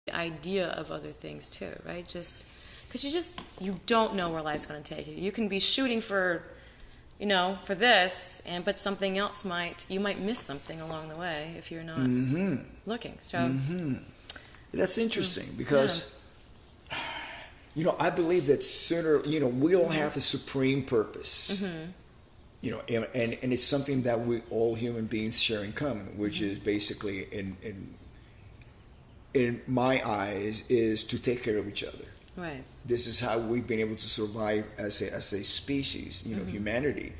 the idea of other things too, right? Just because you don't know where life's going to take you. You can be shooting for, for this, but something else you might miss something along the way if you're not looking. So that's interesting because, I believe that sooner, we all have a supreme purpose. And it's something that we all human beings share in common, which is basically in my eyes is to take care of each other. Right. This is how we've been able to survive as a species, humanity.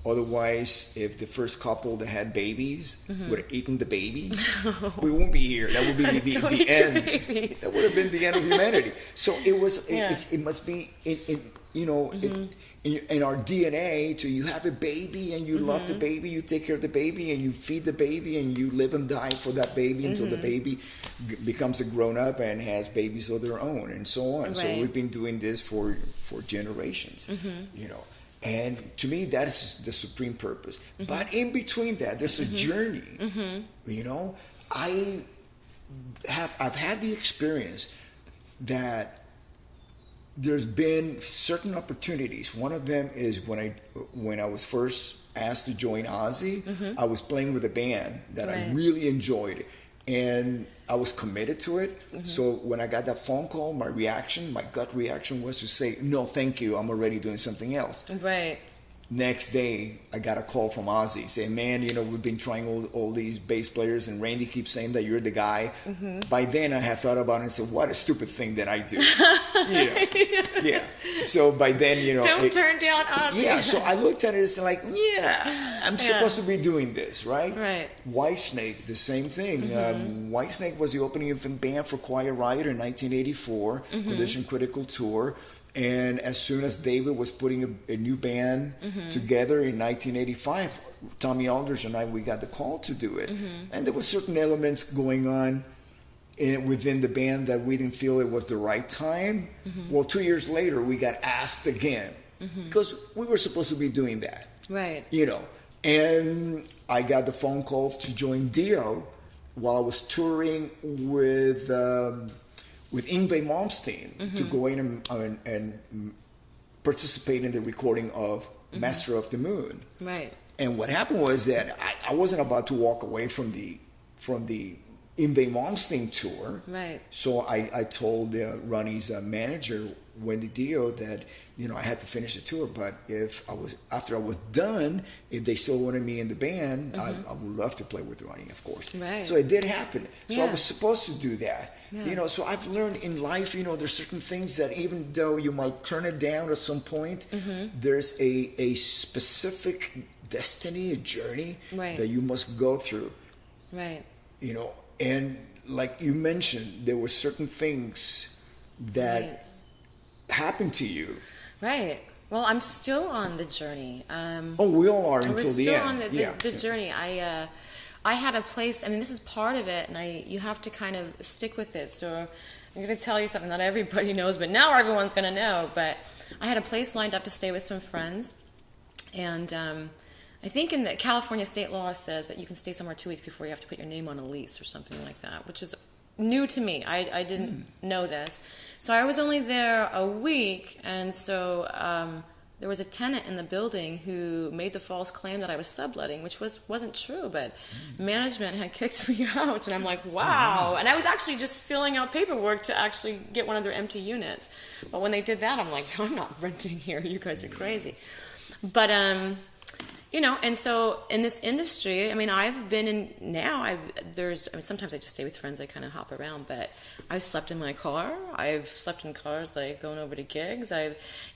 Otherwise, if the first couple that had babies would have eaten the baby, we won't be here. That would be the end. Babies. That would have been the end of humanity. So it was. It must be in our DNA. To you have a baby and you love the baby, you take care of the baby and you feed the baby and you live and die for that baby until the baby becomes a grown up and has babies of their own and so on. Right. So we've been doing this for generations. And to me, that is the supreme purpose. But in between that, there's a journey. I've had the experience that there's been certain opportunities. One of them is when I was first asked to join Ozzy, I was playing with a band that I really enjoyed. And I was committed to it. So when I got that phone call, my gut reaction was to say, no, thank you. I'm already doing something else. Right. Next day, I got a call from Ozzy saying, man, we've been trying all these bass players and Randy keeps saying that you're the guy. By then, I had thought about it and said, what a stupid thing that I do. Yeah. So by then, Don't turn down Ozzy. Yeah, so I looked at it and said, like, I'm supposed to be doing this, right? Right. Whitesnake, the same thing. Whitesnake was the opening band for Quiet Riot in 1984, Collision Critical Tour. And as soon as David was putting a new band together in 1985, Tommy Aldridge and we got the call to do it. And there were certain elements going on within the band that we didn't feel it was the right time. Well, 2 years later, we got asked again because we were supposed to be doing that. Right. And I got the phone call to join Dio while I was touring with Yngwie Malmsteen to go in and participate in the recording of Master of the Moon. Right. And what happened was that I wasn't about to walk away from the Yngwie Malmsteen tour. Right. So I told Ronnie's manager, Wendy Dio, that I had to finish the tour, but after I was done, if they still wanted me in the band, I would love to play with Ronnie, of course. Right. So it did happen. So Yeah. I was supposed to do that. Yeah. So I've learned in life, there's certain things that even though you might turn it down at some point, there's a specific destiny, a journey that you must go through. Right. And like you mentioned, there were certain things that happened to you. Right. Well, I'm still on the journey. We all are until the end. We're still on the journey. I had a place. I mean, this is part of it, and you have to kind of stick with it. So I'm going to tell you something that everybody knows, but now everyone's going to know. But I had a place lined up to stay with some friends, and I think in the California state law says that you can stay somewhere 2 weeks before you have to put your name on a lease or something like that, which is new to me. I didn't know this. So I was only there a week, and so there was a tenant in the building who made the false claim that I was subletting, which wasn't true, but management had kicked me out, and I'm like, wow. And I was actually just filling out paperwork to actually get one of their empty units. But when they did that, I'm like, I'm not renting here. You guys are crazy. But and so in this industry, I mean, I've been in now. Sometimes I just stay with friends. I kind of hop around, but I've slept in my car. I've slept in cars, like going over to gigs.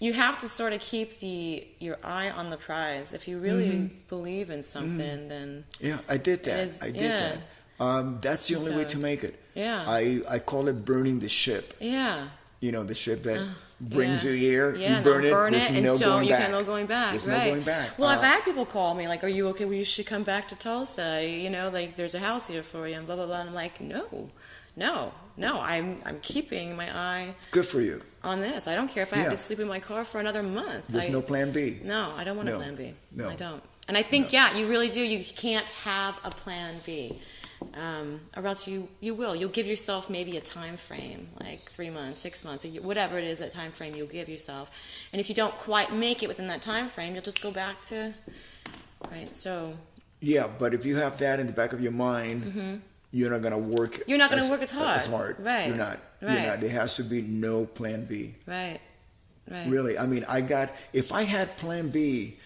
You have to sort of keep your eye on the prize. If you really believe in something, then I did that. I did that. That's the only way to make it. Yeah. I call it burning the ship. Yeah. The ship that brings you here. Yeah, you burn it. There's no going back. You can't going back. There's right. no going back. Well, I've had people call me like, "Are you okay? Well, you should come back to Tulsa. Like there's a house here for you," and blah blah blah. And I'm like, no. I'm keeping my eye. Good for you. On this, I don't care if I have to sleep in my car for another month. There's no plan B. No, I don't want a plan B. No, I don't. And I think you really do. You can't have a plan B. or else you'll give yourself maybe a time frame, like 3 months, 6 months, whatever it is, that time frame you'll give yourself. And if you don't quite make it within that time frame, you'll just go back to, right? So yeah, but if you have that in the back of your mind, you're not going to work. You're not going to work as hard. Right. You're not. Right. You're not. There has to be no plan B. Right. Right. Really, I mean, if I had plan B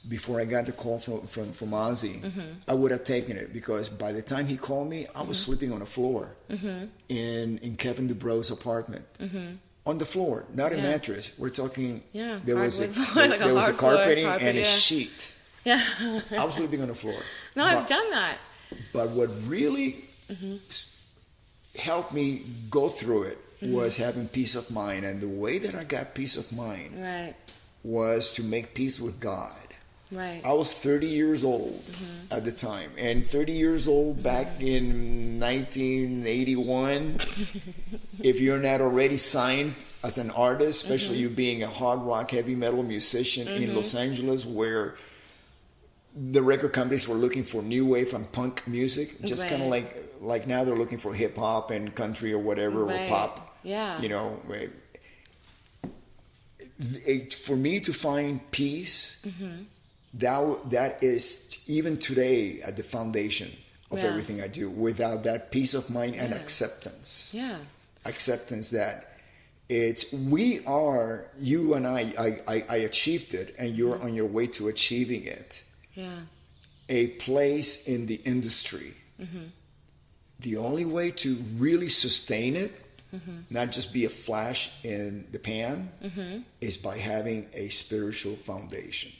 before I got the call from Ozzy, I would have taken it, because by the time he called me, I was sleeping on the floor in Kevin DuBro's apartment. On the floor, not a mattress. We're talking, there was a carpeting and a sheet. Yeah. I was sleeping on the floor. No, I've done that. But what really helped me go through it was having peace of mind. And the way that I got peace of mind was to make peace with God. Right. I was 30 years old at the time. And 30 years old back in 1981, if you're not already signed as an artist, especially you being a hard rock, heavy metal musician in Los Angeles, where the record companies were looking for new wave and punk music, just kind of like now they're looking for hip hop and country or whatever, or pop. Yeah. You know, for me to find peace, that is even today at the foundation of everything I do. Without that peace of mind and acceptance, acceptance that you and I achieved it, and you're on your way to achieving it. A place in the industry. The only way to really sustain it, not just be a flash in the pan, is by having a spiritual foundation.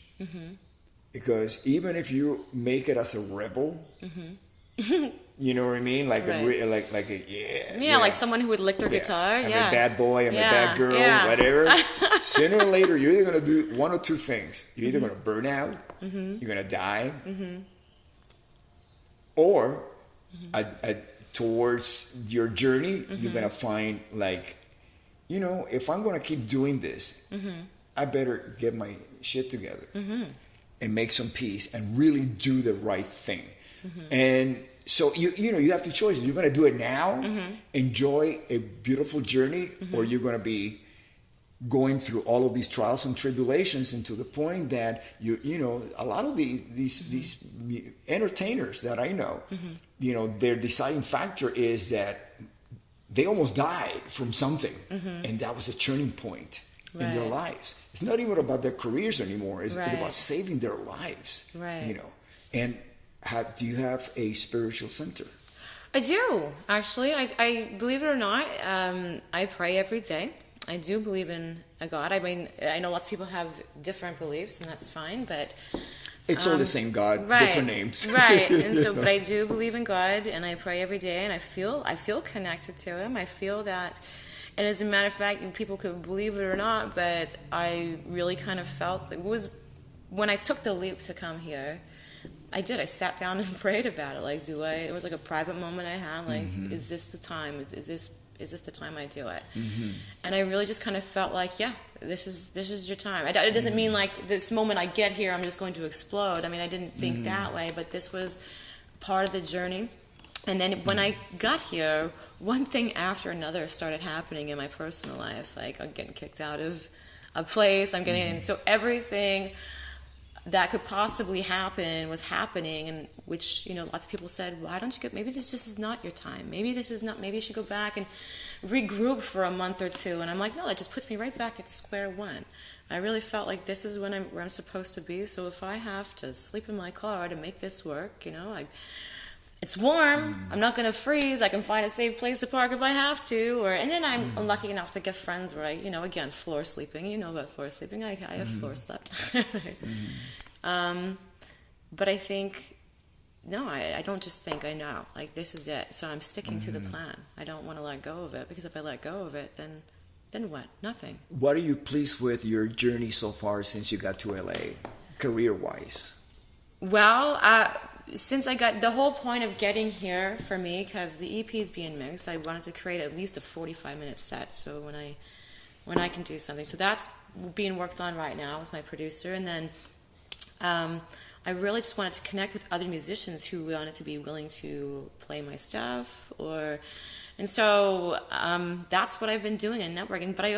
Because even if you make it as a rebel, you know what I mean? Like like someone who would lick their guitar. I'm a bad boy, I'm a bad girl, whatever. Sooner or later, you're either going to do one or two things. You're either going to burn out, you're going to die, or towards your journey, you're going to find, like, you know, if I'm going to keep doing this, I better get my shit together and make some peace and really do the right thing. And so, you know, you have two choices. You're going to do it now, enjoy a beautiful journey, or you're going to be going through all of these trials and tribulations, and to the point that you know, a lot of these entertainers that I know, you know, their deciding factor is that they almost died from something, and that was a turning point in their lives. It's not even about their careers anymore. It's about saving their lives. You know, and do you have a spiritual center? I do, actually. I believe it or not, I pray every day. I do believe in a God. I mean, I know lots of people have different beliefs, and that's fine, but it's all the same God, different names. And so, but I do believe in God, and I pray every day, and I feel connected to Him. I feel that, and as a matter of fact, people could believe it or not, but I really kind of felt, it was when I took the leap to come here, I sat down and prayed about it. Like, it was like a private moment I had, like, is this the time? Is this the time I do it? And I really just kind of felt like, this is your time. It doesn't mean like this moment I get here, I'm just going to explode. I mean, I didn't think that way, but this was part of the journey. And then when I got here, one thing after another started happening in my personal life. Like, I'm getting kicked out of a place, I'm getting in. So everything that could possibly happen was happening, and which, you know, lots of people said, why don't you maybe this just is not your time. Maybe you should go back and regroup for a month or two. And I'm like, no, that just puts me right back at square one. I really felt like this is where I'm supposed to be. So if I have to sleep in my car to make this work, you know, it's warm. I'm not going to freeze. I can find a safe place to park if I have to. And then I'm lucky enough to get friends where I, you know, again, floor sleeping. You know about floor sleeping. I have floor slept. But I think, no, I don't just think, I know. Like, this is it. So I'm sticking to the plan. I don't want to let go of it, because if I let go of it, then what? Nothing. What are you pleased with your journey so far since you got to LA, career-wise? Well, since I got the whole point of getting here for me, because the EP is being mixed, I wanted to create at least a 45-minute set. So when I can do something, so that's being worked on right now with my producer, and then I really just wanted to connect with other musicians who wanted to be willing to play my stuff, and so that's what I've been doing in networking. But I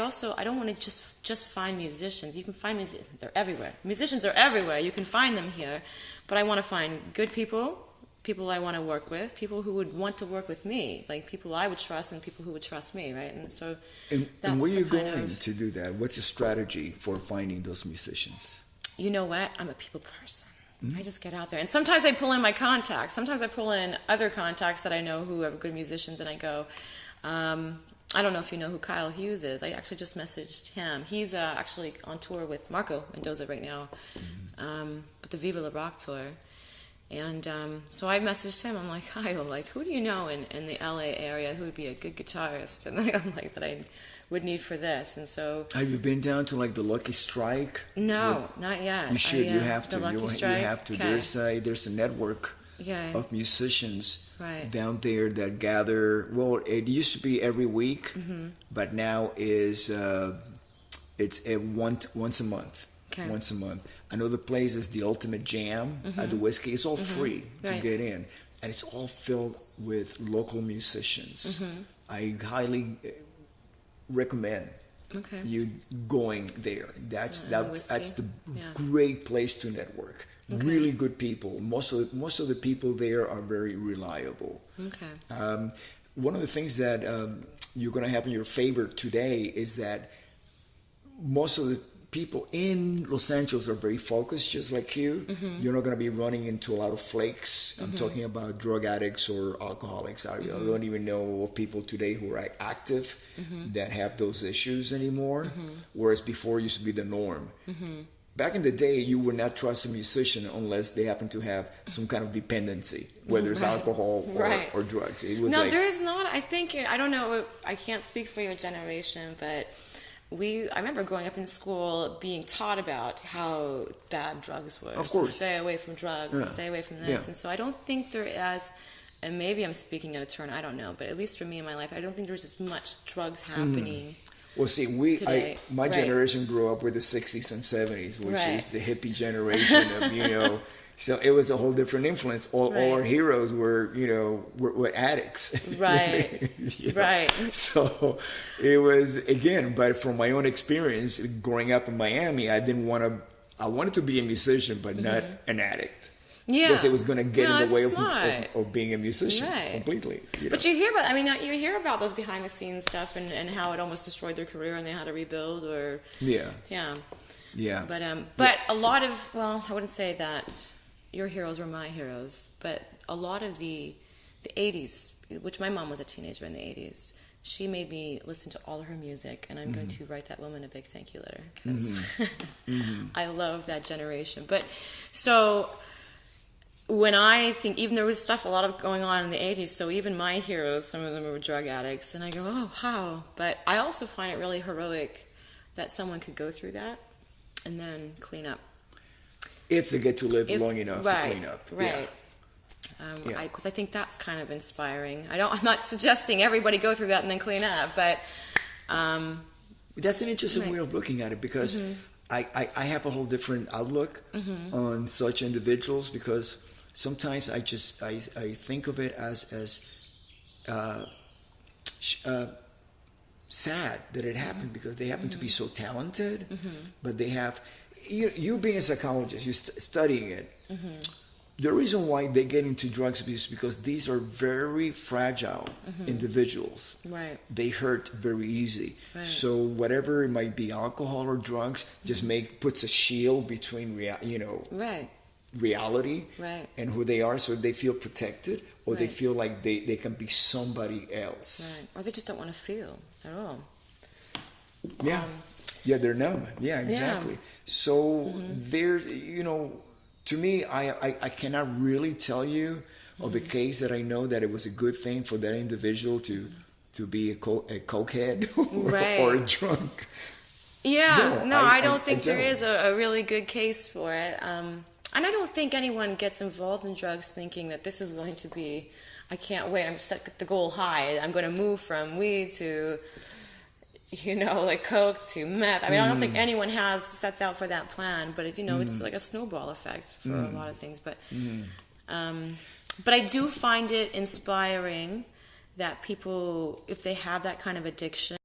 don't want to just find musicians. You can find musicians; they're everywhere. Musicians are everywhere. You can find them here, but I want to find good people I want to work with, people who would want to work with me, like people I would trust and people who would trust me, right? And so, and that's where are you going to do that? What's your strategy for finding those musicians? You know what? I'm a people person. I just get out there. And sometimes I pull in my contacts. Sometimes I pull in other contacts that I know who are good musicians, and I go, I don't know if you know who Kyle Hughes is. I actually just messaged him. He's actually on tour with Marco Mendoza right now, with the Viva La Rock tour. And so I messaged him. I'm like, Kyle, like, who do you know in the LA area who would be a good guitarist? And I'm like, that I would need for this. And so, have you been down to like the Lucky Strike? No, not yet. You should. You have to. You have to. Okay. There's a network of musicians down there that gather. Well, it used to be every week, but now it's once a month. Okay. Once a month. I know the place is the Ultimate Jam at the Whiskey. It's all free to get in, and it's all filled with local musicians. I highly recommend you going there. That's the great place to network. Really good people. Most of the people there are very reliable. One of the things that you're going to have in your favor today is that most of the people in Los Angeles are very focused, just like you. You're not going to be running into a lot of flakes. I'm talking about drug addicts or alcoholics. I don't even know of people today who are active that have those issues anymore, whereas before it used to be the norm. Back in the day, you would not trust a musician unless they happen to have some kind of dependency, whether it's alcohol or drugs. It was there is not. I think, I don't know, I can't speak for your generation, but I remember growing up in school being taught about how bad drugs were. Of course. So stay away from drugs and stay away from this. And so I don't think there is, and maybe I'm speaking out of turn, I don't know, but at least for me in my life, I don't think there's as much drugs happening. Well, see, my generation grew up with the 60s and 70s, which is the hippie generation of, so it was a whole different influence. All our heroes were addicts. Right. So it was, again, but from my own experience growing up in Miami, I wanted to be a musician, but not an addict. Yeah. Because it was going to get in the way of being a musician completely. But you hear about those behind the scenes stuff and how it almost destroyed their career and they had to rebuild or. Yeah. But a lot of, well, I wouldn't say that your heroes were my heroes, but a lot of the 80s, which my mom was a teenager in the 80s, she made me listen to all of her music, and I'm going to write that woman a big thank you letter because I love that generation. But so when I think, even there was a lot of going on in the 80s, so even my heroes, some of them were drug addicts, and I go, oh, how? But I also find it really heroic that someone could go through that and then clean up. If they get to live long enough to clean up. Right. Because I think that's kind of inspiring. I'm not suggesting everybody go through that and then clean up, but that's an interesting way of looking at it because I have a whole different outlook on such individuals because sometimes I think of it as sad that it happened because they happen to be so talented, but they have. You being a psychologist, you're studying it. The reason why they get into drugs is because these are very fragile individuals. Right. They hurt very easy. Right. So whatever it might be, alcohol or drugs, just puts a shield between reality and who they are, so they feel protected, or they feel like they can be somebody else. Right. Or they just don't want to feel at all. Yeah. They're numb. Yeah, exactly. So there, to me, I cannot really tell you of a case that I know that it was a good thing for that individual to be a cokehead or a drunk. Yeah, I don't think there is a really good case for it. And I don't think anyone gets involved in drugs thinking that this is going to be, I can't wait, I'm set the goal high, I'm going to move from weed to like coke to meth. I mean, I don't think anyone sets out for that plan, but it's like a snowball effect for a lot of things. But I do find it inspiring that people, if they have that kind of addiction,